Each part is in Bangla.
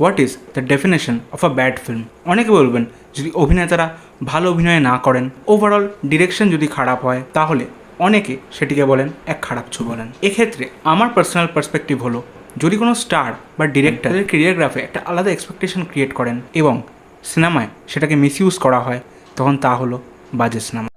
What is the definition of a bad film? অনেকে বলবেন যদি অভিনেতারা ভালো অভিনয় না করেন, ওভারঅল ডিরেকশন যদি খারাপ হয়, তাহলে অনেকে সেটিকে বলেন এক খারাপ ছবি বলেন। এক্ষেত্রে আমার পার্সোনাল পার্সপেক্টিভ হলো, যদি কোনো স্টার বা ডিরেক্টর তাদের ক্যারিয়ারগ্রাফে একটা আলাদা এক্সপেকটেশন ক্রিয়েট করেন এবং সিনেমায় সেটাকে মিসইউজ করা হয়, তখন তা হলো বাজে সিনেমা।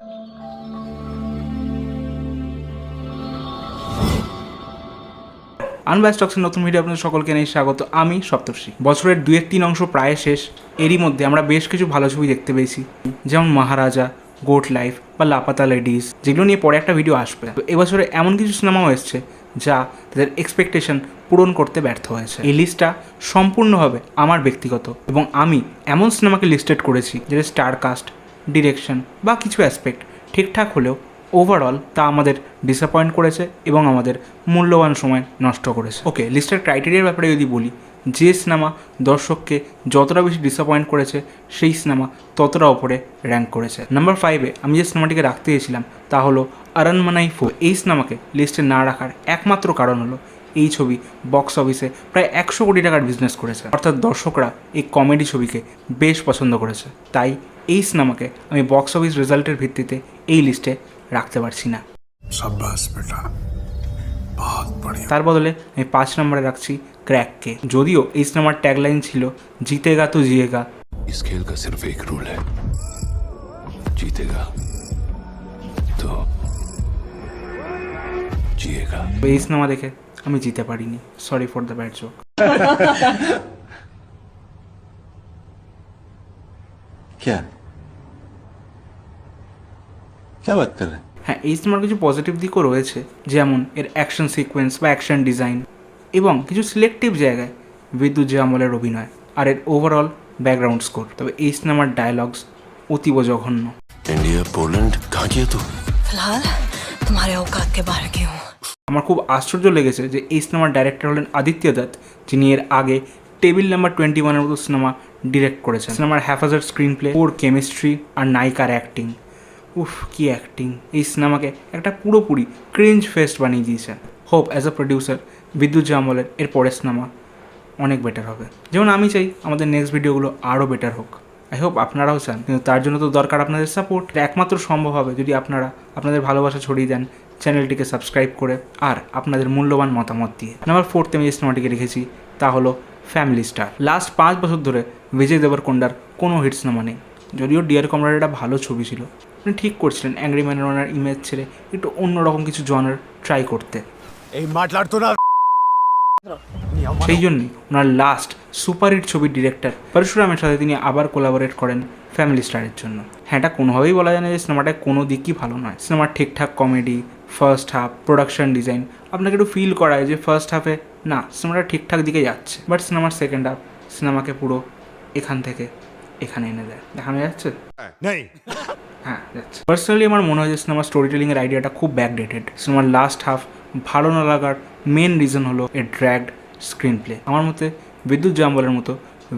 আনবায়াসড টক্সের নতুন ভিডিও আপনাদের সকলকে নিয়ে স্বাগত। আমি সপ্তর্ষি। বছরের 2-3 অংশ প্রায় শেষ। এরই মধ্যে আমরা বেশ কিছু ভালো ছবি দেখতে পেয়েছি, যেমন মহারাজা, গোট লাইফ বা লাপাতা লেডিস, যেগুলো নিয়ে পরে একটা ভিডিও আসবে। তো এবছরে এমন কিছু সিনেমাও এসছে যা তাদের এক্সপেকটেশন পূরণ করতে ব্যর্থ হয়েছে। এই লিস্টটা সম্পূর্ণভাবে আমার ব্যক্তিগত, এবং আমি এমন সিনেমাকে লিস্টেড করেছি যেটা স্টার কাস্ট, ডিরেকশন বা কিছু অ্যাসপেক্ট ঠিকঠাক হলেও ওভারঅল তা আমাদের ডিসঅ্যাপয়েন্ট করেছে এবং আমাদের মূল্যবান সময় নষ্ট করেছে। ওকে, লিস্টের ক্রাইটেরিয়ার ব্যাপারে যদি বলি, যে সিনেমা দর্শককে যতটা বেশি ডিসঅ্যাপয়েন্ট করেছে সেই সিনেমা ততটা ওপরে র্যাঙ্ক করেছে। নাম্বার 5-এ আমি যে সিনেমাটিকে রাখতে চেয়েছিলাম তা হলো আরনমানাই 4। এই সিনেমাকে লিস্টে না রাখার একমাত্র কারণ হলো এই ছবি বক্স অফিসে প্রায় 100 কোটি টাকার বিজনেস করেছে, অর্থাৎ দর্শকরা এই কমেডি ছবিকে বেশ পছন্দ করেছে। তাই এই সিনেমাকে আমি বক্স অফিস রেজাল্টের ভিত্তিতে এই লিস্টে রাখতে পারছি না। তার বদলে আমি 5 নম্বরে রাখছি ক্র্যাককে। যদিও এই সিনেমার ট্যাগলাইন ছিল জিতেগা তো জিয়েগা। इस खेल का सिर्फ एक रूल है, जीतेगा तो जिएगा। এই সিনেমা দেখে আমি জিতে পারিনি। Sorry for the bad joke. क्या क्या बात कर रहे हैं? হ্যাঁ, এই সিনেমার কিছু পজিটিভ দিকও রয়েছে, যেমন এর অ্যাকশন সিকোয়েন্স বা অ্যাকশন ডিজাইন এবং কিছু সিলেক্টিভ জায়গায় বিদ্যুৎ জামলের অভিনয় আর এর ওভারঅল ব্যাকগ্রাউন্ড স্কোর। তবে এই সিনেমার ডায়লগস অতীব জঘন্য। इंडिया पोलैंड कहाँ किया तू? फिलहाल तुम्हारे औकात के बाहर की हूँ। আমার খুব আশ্চর্য লেগেছে যে এই সিনেমার ডাইরেক্টর হলেন আদিত্য দত্ত, যিনি এর আগে টেবিল নাম্বার 21-এর মতো সিনেমা ডিরেক্ট করেছেন। সিনেমার হ্যাফাজার্ড স্ক্রিন প্লে, ওর কেমিস্ট্রি আর নায়িকার অ্যাক্টিং, উফ কি অ্যাক্টিং! এই সিনেমাকে একটা পুরোপুরি ক্রিঞ্জ ফেস্ট বানিয়ে দিয়েছেন। হোপ অ্যাজ আ প্রডিউসার বিদ্যুৎ জামলের এর পরের সিনেমা অনেক বেটার হবে। যেমন আমি চাই আমাদের নেক্সট ভিডিওগুলো আরও বেটার হোক। আই হোপ আপনারাও চান, কিন্তু তার জন্য তো দরকার আপনাদের সাপোর্ট। একমাত্র সম্ভব হবে যদি আপনারা আপনাদের ভালোবাসা ছড়িয়ে দেন চ্যানেলটিকে সাবস্ক্রাইব করে আর আপনাদের মূল্যবান মতামত দিয়ে। নাম্বার 4-তে আমি যে সিনেমাটিকে রেখেছি তা হলো ফ্যামিলি স্টার। লাস্ট 5 বছর ধরে বিজয় দেবরকোন্ডার কোনো হিট সিনেমা নেই। যদিও ডিয়ার কমরেড একটা ভালো ছবি ছিল, উনি ঠিক করছিলেন অ্যাংরি ম্যানের ওনার ইমেজ ছেড়ে একটু অন্যরকম কিছু জনার ট্রাই করতে। সেই জন্যই ওনার লাস্ট সুপারহিট ছবির ডিরেক্টর পরশুরামের সাথে তিনি আবার কোলাবোরেট করেন ফ্যামিলি স্টারের জন্য। হ্যাঁ, এটা কোনোভাবেই বলা যায় না যে সিনেমাটায় কোনো দিকই ভালো নয়। সিনেমার ঠিকঠাক comedy, first half, production design আপনাকে একটু ফিল করায় যে ফার্স্ট হাফে না সিনেমাটা ঠিকঠাক দিকে যাচ্ছে, বাট সিনেমার সেকেন্ড হাফ সিনেমাকে পুরো এখান থেকে এখানে এনে দেয়। দেখানো যাচ্ছে? হ্যাঁ, যাচ্ছে। পার্সোনালি আমার মনে হয় যে সিনেমার স্টোরি টেলিংয়ের আইডিয়াটা খুব ব্যাকডেটেড। সিনেমার লাস্ট হাফ ভালো না লাগার মেন রিজন হলো এর ড্র্যাগড স্ক্রিন প্লে। আমার মতে বিদ্যুৎ জামলের মতো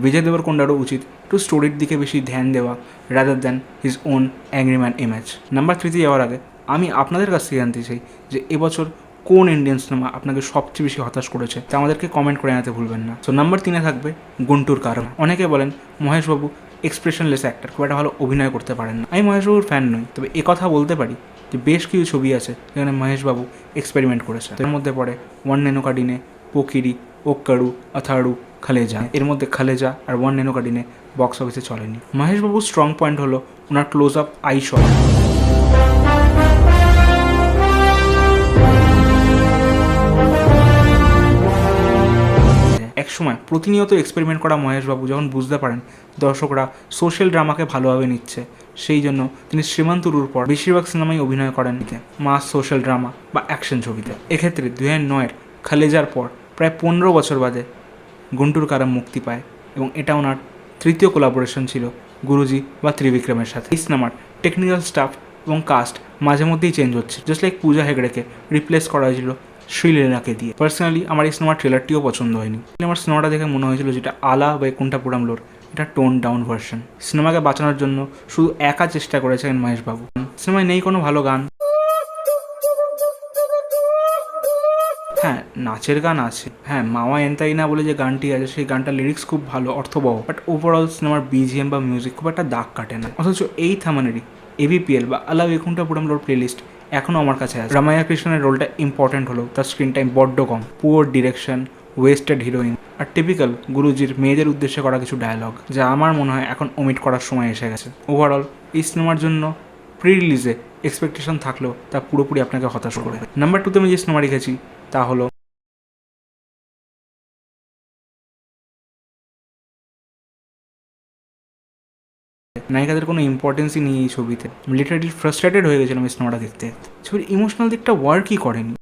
বিজয় দেবরকোন্ডারও উচিত একটু স্টোরির দিকে বেশি ধ্যান দেওয়া rather than his own angry man image. Number 3-তে যাওয়ার আগে আমি আপনাদের কাছ থেকে জানতে চাই যে এবছর কোন ইন্ডিয়ান সিনেমা আপনাকে সবচেয়ে বেশি হতাশ করেছে, তা আমাদেরকে কমেন্ট করে জানাতে ভুলবেন না। সো নাম্বার 3-এ থাকবে গুন্টুর কারণ। অনেকে বলেন মহেশবাবু এক্সপ্রেশনলেস অ্যাক্টর, খুব একটা ভালো অভিনয় করতে পারেন না। আমি মহেশবাবুর ফ্যান নই, তবে কথা বলতে পারি যে বেশ কিছু ছবি আছে যেখানে মহেশবাবু এক্সপেরিমেন্ট করেছে। এর মধ্যে পড়ে ওয়ান নেনোকাডিনে, পোকিরি, ওক্কারু, আথাড়ু, খালেজা। এর মধ্যে খালেজা আর ওয়ান নেনোকাডিনে বক্স অফিসে চলেনি। মহেশবাবুর স্ট্রং পয়েন্ট হলো ওনার ক্লোজ আপ আই শট। একসময় প্রতিনিয়ত এক্সপেরিমেন্ট করা মহেশবাবু যখন বুঝতে পারেন দর্শকরা সোশ্যাল ড্রামাকে ভালোভাবে নিচ্ছে, সেই জন্য তিনি শ্রীমান্তুরুর পর বেশিরভাগ সিনেমায় অভিনয় করেন মাস সোশ্যাল ড্রামা বা অ্যাকশন ছবিতে। এক্ষেত্রে 2009-এর খালেজার পর প্রায় 15 বছর বাদে গুন্টুর কারাম মুক্তি পায় এবং এটা ওনার তৃতীয় কোলাবোরেশন ছিল গুরুজি বা ত্রিবিক্রমের সাথে। এই সিনেমার টেকনিক্যাল স্টাফ এবং কাস্ট মাঝে মধ্যেই চেঞ্জ হচ্ছে। জাস্ট লাইক পূজা হেগড়েকে রিপ্লেস করা হয়েছিল শ্রীলীলাকে দিয়ে। পার্সোনালি আমার এই সিনেমার ট্রেলারটিও পছন্দ হয়নি। আমার সিনেমাটা দেখে মনে হয়েছিল যেটা আলা বৈকুণ্ঠপুরমলোর এটা টোন ডাউন ভার্সন। সিনেমাকে বাঁচানোর জন্য শুধু একা চেষ্টা করেছেন মহেশবাবু। সিনেমায় নেই কোনো ভালো গান, হ্যাঁ, নাচের গান আছে। হ্যাঁ, মাওয়া এন্তাইনা বলে যে গানটি আছে সেই গানটার লিরিক্স খুব ভালো, অর্থবহ, বাট ওভারঅল সিনেমার বিজিএম বা মিউজিক খুব একটা দাগ কাটে না। অথচ এই থামানেরই এবিপিএল বা আলা বৈকুণ্ঠপুরমলোর প্লেলিস্ট এখনও আমার কাছে আছে। রামায়া কৃষ্ণনের রোলটা ইম্পর্টেন্ট হলো তার স্ক্রিন টাইম বড্ড কম, পুয়ার ডিরেকশন, ওয়েস্টেড হিরোইন, আর টিপিক্যাল গুরুজির মেয়েদের উদ্দেশ্যে করা কিছু ডায়ালগ, যা আমার মনে হয় এখন ওমিট করার সময় এসে গেছে। ওভারঅল এই সিনেমার জন্য প্রি রিলিজে এক্সপেকটেশন থাকলেও তা পুরোপুরি আপনাকে হতাশ করবে। নাম্বার 2তে আমি যে সিনেমা রেখেছি তা হলো নায়িকাদের কোনো ইম্পর্টেন্সই নেই এই ছবিতে। লিটারালি ফ্রাস্ট্রেটেড হয়ে গেছিলাম এই সিনেমাটা দেখতে। ছবির ইমোশনাল দিকটা ওয়ার্কই করেনি।